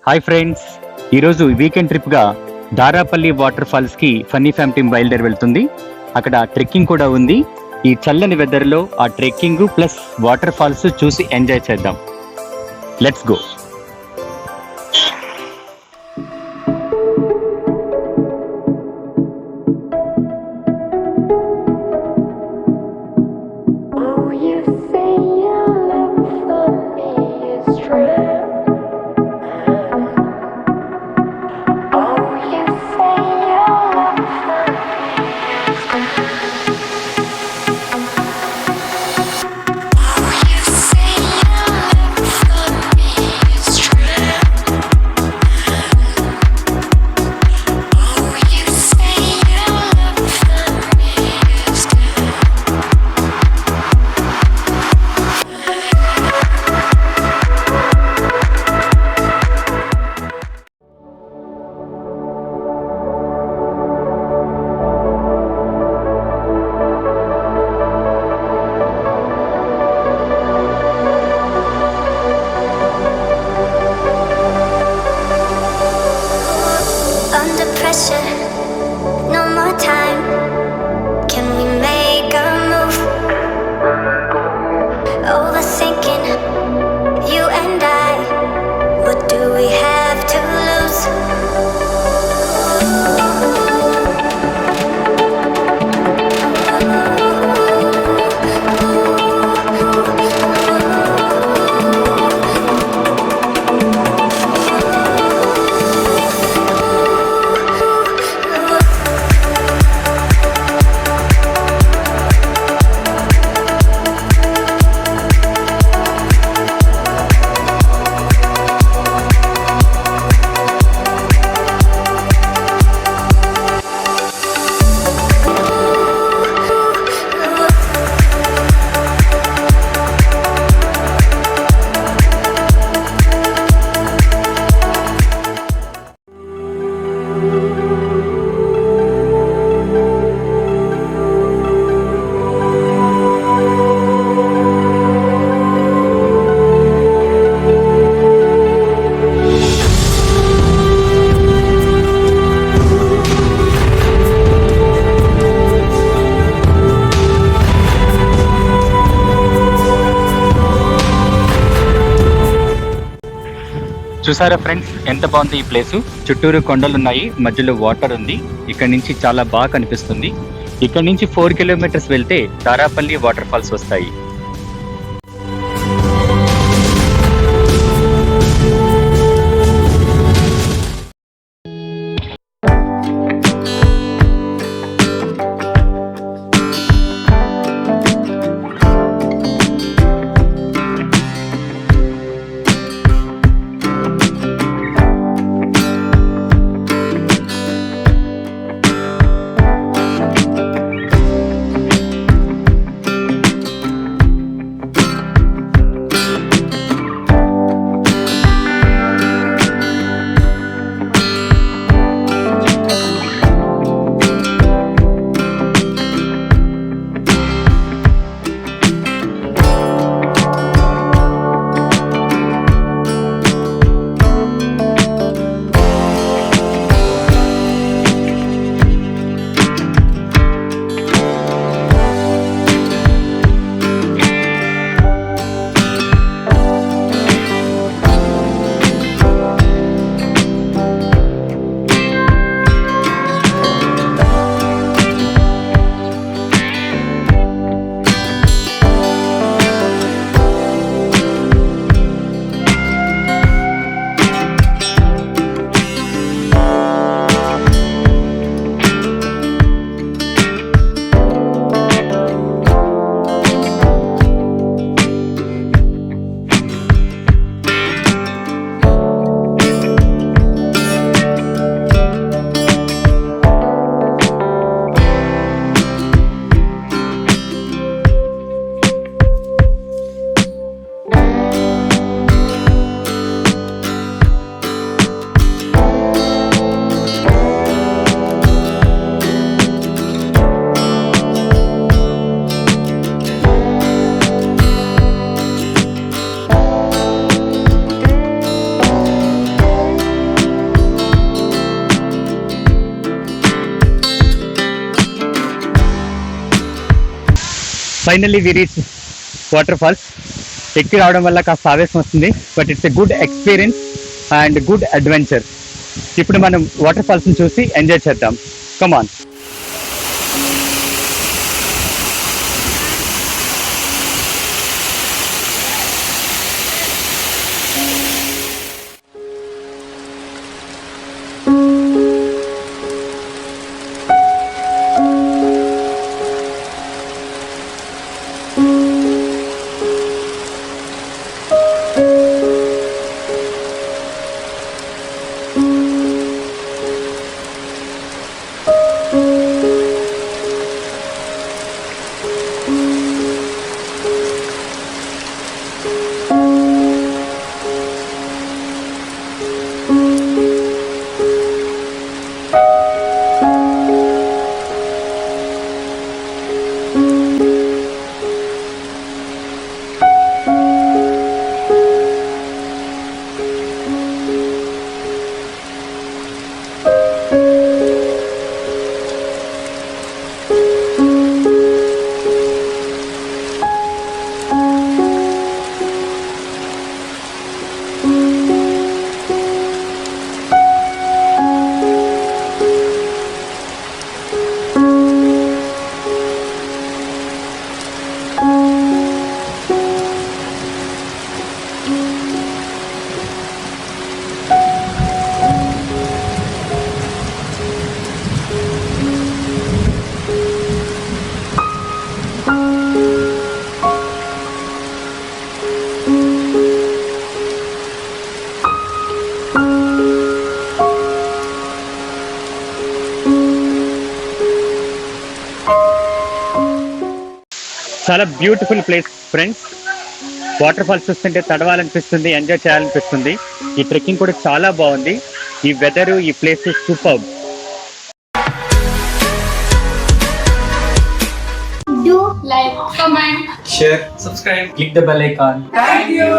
Hi friends, ఈరోజు weekend ట్రిప్గా Darapalli water ఫాల్స్కి funny ఫ్యామ్ team బయలుదేరి వెళ్తుంది. అక్కడ ట్రెక్కింగ్ కూడా ఉంది. ఈ చల్లని వెదర్లో ఆ ట్రెక్కింగ్ ప్లస్ వాటర్ ఫాల్స్ చూసి ఎంజాయ్ చేద్దాం. Let's go. చూసారా ఫ్రెండ్స్, ఎంత బాగుంది ఈ ప్లేసు. చుట్టూరు కొండలు ఉన్నాయి, మధ్యలో వాటర్ ఉంది. ఇక్కడ నుంచి చాలా బాగా కనిపిస్తుంది. ఇక్కడ నుంచి 4 కిలోమీటర్స్ వెళ్తే దారాపల్లి వాటర్ ఫాల్స్ వస్తాయి. Finally we reach water falls. ఎక్కి రావడం వల్ల కాస్త ఆవేశం వస్తుంది, but it's a good experience and good adventure. ఇప్పుడు మనం వాటర్ ఫాల్స్ని చూసి ఎంజాయ్ చేద్దాం. కమాన్. చాలా beautiful place friends. Water falls చూస్తుంటే తడవాలనిపిస్తుంది, ఎంజాయ్ చేయాలనిపిస్తుంది. ఈ ట్రెక్కింగ్ కూడా చాలా బాగుంది. ఈ వెదరు, ఈ place superb. Do like, comment, share, subscribe, click the bell icon. Thank you.